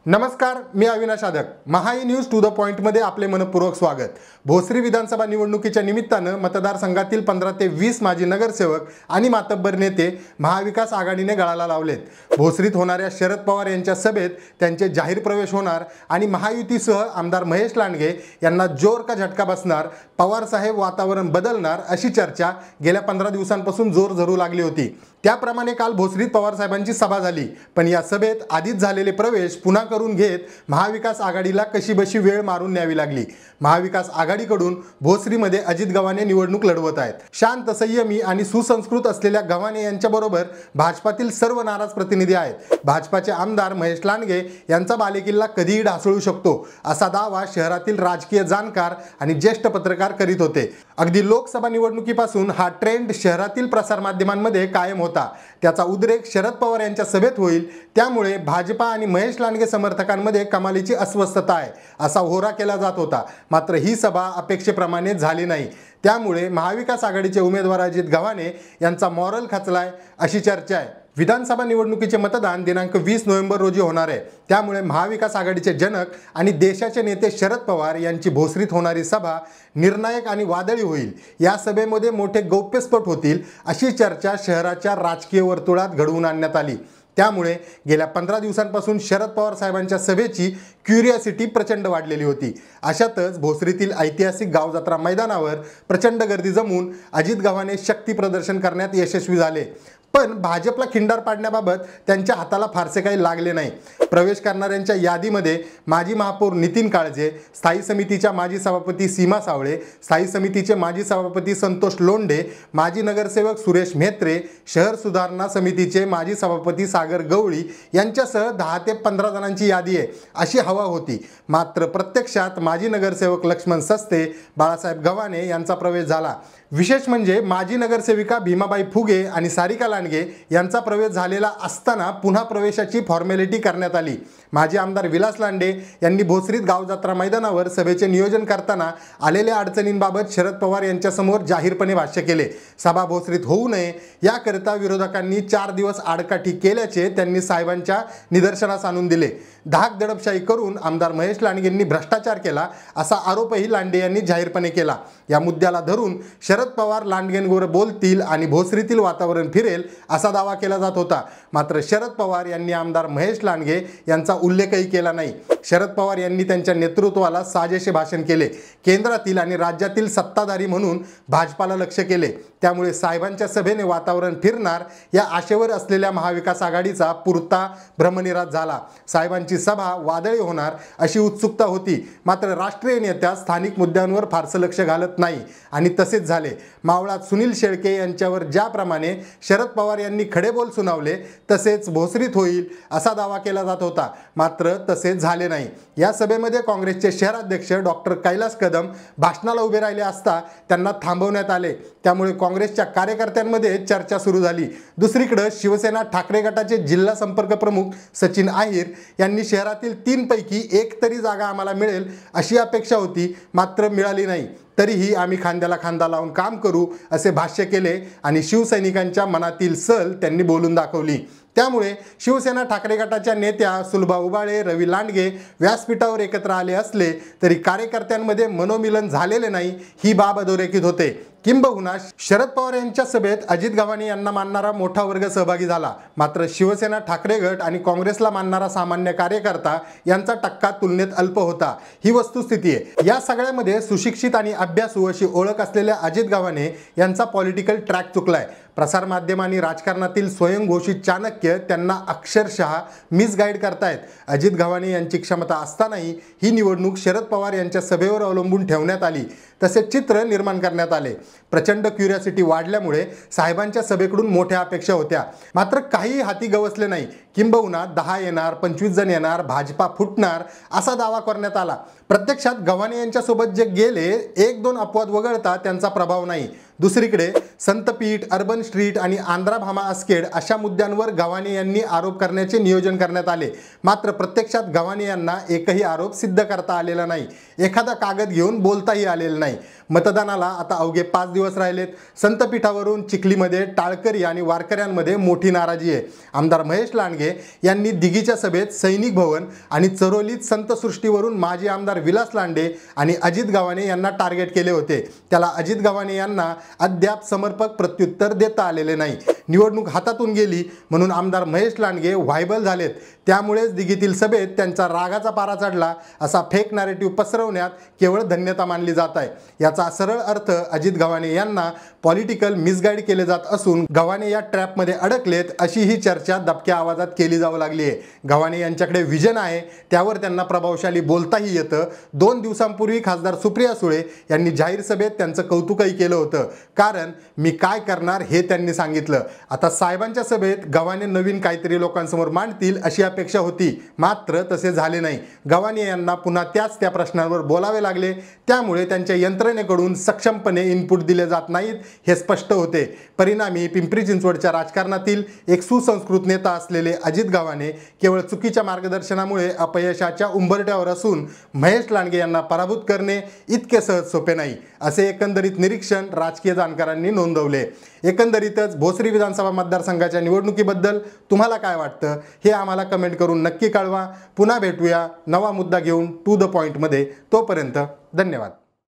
नमस्कार, मी Avinash Adak. Mahai news to the point मध्ये आपले मनपूर्वक स्वागत. भोसरी विधानसभा निवडणुकीच्या निमित्तानं मतदारसंघातील 15 ते 20 माजी नगरसेवक आणि मातब्बर नेते महाविकास आघाडीने गळाला लावलेत. भोसरीत होणाऱ्या शरद पवार यांच्या सभेत त्यांचे जाहीर प्रवेश होणार आणि महायुतीसह आमदार महेश लांडगे यांना जोर का झटका बसणार, पवार साहेब वातावरण बदलणार अशी चर्चा गेल्या 15 दिवसांपासून जोर धरू लागली होती. त्याप्रमाणे काल भोसरीत पवार साहेबांची सभा झाली, पण या सभेत आधीच झालेले प्रवेश पुन्हा करून घेत महाविकास आघाडीला कशीबशी वेळ मारून न्यावी लागली. महाविकास आघाडीकडून भोसरीमध्ये अजित गव्हाणे निवडणूक लढवत आहेत. शांत, संयमी आणि सुसंस्कृत असलेल्या गव्हाणे यांच्याबरोबर भाजपातील सर्व नाराज प्रतिनिधी आहेत. भाजपाचे आमदार महेश लांडगे यांचा बालेकिल्ला कधीही ढासळू शकतो असा दावा शहरातील राजकीय जाणकार आणि ज्येष्ठ पत्रकार करीत होते. अगदी लोकसभा निवडणुकीपासून हा ट्रेंड शहरातील प्रसारमाध्यमांमध्ये कायम होता. त्याचा उद्रेक शरद पवार यांच्या सभेत होईल, त्यामुळे भाजपा आणि महेश लांडगे समर्थकांमध्ये कमालीची अस्वस्थता आहे असा होरा केला जात होता. मात्र ही सभा अपेक्षेप्रमाणे झाली नाही. त्यामुळे महाविकास आघाडीचे उमेदवार अजित गव्हाणे यांचा मॉरल खचलाय अशी चर्चा आहे. विधानसभा निवडणुकीचे मतदान दिनांक 20 नोव्हेंबर रोजी होणार आहे. त्यामुळे महाविकास आघाडीचे जनक आणि देशाचे नेते शरद पवार यांची भोसरीत होणारी सभा निर्णायक आणि वादळी होईल. या सभेमध्ये मोठे गौप्यस्फोट होतील अशी चर्चा शहराच्या राजकीय वर्तुळात घडवून आणण्यात आली. त्यामुळे गेल्या 15 दिवसांपासून शरद पवार साहेबांच्या सभेची क्युरिओसिटी प्रचंड वाढलेली होती. अशातच भोसरीतील ऐतिहासिक गावजत्रा मैदानावर प्रचंड गर्दी जमून अजित गव्हाणे शक्ती प्रदर्शन करण्यात यशस्वी झाले. पण भाजपला खिंडार पाडण्याबाबत त्यांच्या हाताला फारसे काही लागले नाही. प्रवेश करणाऱ्यांच्या यादीमध्ये माजी महापौर नितीन काळजे, स्थायी समितीच्या माजी सभापती सीमा सावळे, स्थायी समितीचे माजी सभापती संतोष लोंढे, माजी नगरसेवक सुरेश म्हेत्रे, शहर सुधारणा समितीचे माजी सभापती सागर गवळी यांच्यासह 10 ते 15 जणांची यादी आहे अशी हवा होती. मात्र प्रत्यक्षात माजी नगरसेवक लक्ष्मण सस्ते, बाळासाहेब गव्हाणे यांचा प्रवेश झाला. विशेष म्हणजे माजी नगरसेविका भीमाबाई फुगे आणि सारिका लांडगे यांचा प्रवेश झालेला असताना पुन्हा प्रवेशाची फॉर्मॅलिटी करण्यात आली. माजी आमदार विलास लांडे यांनी भोसरीत गावजत्रा मैदानावर सभेचे नियोजन करताना आलेल्या अडचणींबाबत शरद पवार यांच्यासमोर जाहीरपणे भाष्य केले. सभा भोसरीत होऊ नये याकरिता विरोधकांनी 4 दिवस आडकाठी केल्याचे त्यांनी साहेबांच्या निदर्शनास आणून दिले. धाक दडपशाही करून आमदार महेश लांडगेंनी भ्रष्टाचार केला असा आरोपही लांडे यांनी जाहीरपणे केला. या मुद्द्याला धरून शरद पवार लांडगेंवर बोलतील आणि भोसरीतील वातावरण फिरेल असा दावा केला जात होता. मात्र शरद पवार यांनी आमदार महेश लांडगे यांचा उल्लेखही केला नाही. शरद पवार यांनी त्यांच्या नेतृत्वाला साजेसे भाषण केले. केंद्रातील आणि राज्यातील सत्ताधारी म्हणून भाजपाला लक्ष्य केले. त्यामुळे साहेबांच्या सभेने वातावरण फिरणार या आशेवर असलेल्या महाविकास आघाडीचा पुरता भ्रमनिरास झाला. साहेबांची सभा वादळी होणार अशी उत्सुकता होती. मात्र राष्ट्रीय नेत्या स्थानिक मुद्द्यांवर फारसं लक्ष घालत नाही आणि तसेच झाले. मावळात सुनील शेळके यांच्यावर ज्याप्रमाणे शरद पवार यांनी खडेबोल सुनावले तसेच भोसरीत होईल असा दावा केला जात होता. मात्र तसे झाले नाही. या सभेमध्ये काँग्रेसचे शहराध्यक्ष डॉक्टर कैलास कदम भाषणाला उभे राहिले असता त्यांना थांबवण्यात आले. त्यामुळे काँग्रेसच्या कार्यकर्त्यांमध्ये चर्चा सुरू झाली. दुसरीकडे शिवसेना ठाकरे गटाचे जिल्हा संपर्क प्रमुख सचिन आहिर यांनी शहरातील 3 पैकी 1 तरी जागा आम्हाला मिळेल अशी अपेक्षा होती, मात्र मिळाली नाही. तरीही आम्ही खांद्याला खांदा लावून काम करू असे भाष्य केले आणि शिवसैनिकांच्या मनातील सल त्यांनी बोलून दाखवली. त्यामुळे शिवसेना ठाकरे गटाच्या नेत्या सुलभा उबाळे, रवी लांडगे व्यासपीठावर एकत्र आले असले तरी कार्यकर्त्यांमध्ये मनोमिलन झालेले नाही ही बाब अधोरेखित होते. किंबहुना शरद पवार यांच्या सभेत अजित गव्हाणे यांना मानणारा मोठा वर्ग सहभागी झाला. मात्र शिवसेना ठाकरे गट आणि काँग्रेसला मानणारा सामान्य कार्यकर्ता यांचा टक्का तुलनेत अल्प होता. ही वस्तुस्थिती आहे. या सगळ्यामध्ये सुशिक्षित आणि अभ्यासू अशी ओळख असलेल्या अजित गव्हाणे यांचा पॉलिटिकल ट्रॅक चुकलाय. प्रसारमाध्यम आणि राजकारणातील स्वयंघोषित चाणक्य त्यांना अक्षरशः मिसगाईड करतायत. अजित गव्हाणे यांची क्षमता असतानाही ही निवडणूक शरद पवार यांच्या सभेवर अवलंबून ठेवण्यात आली. तसे चित्र निर्माण करण्यात आले. प्रचंड क्युरिओसिटी वाढल्यामुळे साहेबांच्या सभेकडून मोठ्या अपेक्षा होत्या. मात्र काही हाती गवसले नाही. किंबहुना 10 येणार, 25 जण येणार, भाजपा फुटणार असा दावा करण्यात आला. प्रत्यक्षात गव्हाणे यांच्यासोबत जे गेले 1-2 अपवाद वगळता त्यांचा प्रभाव नाही. दुसरीकडे संतपीठ, अर्बन स्ट्रीट आणि आंध्रा भामा आस्केड अशा मुद्द्यांवर गव्हाणे यांनी आरोप करण्याचे नियोजन करण्यात आले. मात्र प्रत्यक्षात गव्हाणे यांना एकही आरोप सिद्ध करता आलेला नाही. एखादा कागद घेऊन बोलताही आलेला नाही. मतदानाला आता अवघे 5 दिवस राहिलेत. संतपीठावरून चिखलीमध्ये टाळकरी आणि वारकऱ्यांमध्ये मोठी नाराजी आहे. आमदार महेश लांडगे यांनी दिघीच्या सभेत सैनिक भवन आणि चरोलीत संतसृष्टीवरून माजी आमदार विलास लांडे आणि अजित गव्हाणे यांना टार्गेट केले होते. त्याला अजित गव्हाणे यांना अद्याप समर्पक प्रत्युत्तर देता आलेले नाही. निवडणूक हातातून गेली म्हणून आमदार महेश लांडगे व्हायबल झालेत. त्यामुळेच दिघीतील सभेत त्यांचा रागाचा पारा चढला असा फेक नॅरेटिव्ह पसरवण्यात केवळ धन्यता मानली जात आहे. याचा सरळ अर्थ अजित गव्हाणे यांना पॉलिटिकल मिसगाईड केले जात असून गव्हाणे या ट्रॅपमध्ये अडकलेत अशी ही चर्चा दबक्या आवाजात केली जाऊ लागली आहे. गव्हाणे यांच्याकडे विजन आहे, त्यावर त्यांना प्रभावशाली बोलताही येतं. 2 दिवसांपूर्वी खासदार सुप्रिया सुळे यांनी जाहीर सभेत त्यांचं कौतुकही केलं होतं, कारण मी काय करणार हे त्यांनी सांगितलं. आता साहेबांच्या सभेत गव्हाणे नवीन काहीतरी लोकांसमोर मांडतील अशी अपेक्षा होती, मात्र तसे झाले नाही. गव्हाणे यांना पुन्हा त्या प्रश्नांवर बोलावे लागले. त्यामुळे त्यांच्या यंत्रणेकडून सक्षमपणे इनपुट दिले जात नाहीत हे स्पष्ट होते. परिणामी पिंपरी चिंचवडच्या राजकारणातील एक सुसंस्कृत नेता असलेले अजित गव्हाणे केवळ चुकीच्या मार्गदर्शनामुळे अपयशाच्या उंबरठ्यावर असून महेश लांडगे यांना पराभूत करणे इतके सहज सोपे नाही, असे एकंदरीत निरीक्षण राजकीय जाणकारांनी नोंदवले. एकंदरीतच भोसरी विधानसभा मतदारसंघाच्या निवडणुकीबद्दल तुम्हाला काय वाटतं हे आम्हाला कमेंट करून नक्की कळवा. पुन्हा भेटूया नवा मुद्दा घेऊन टू द पॉइंटमध्ये. तोपर्यंत धन्यवाद.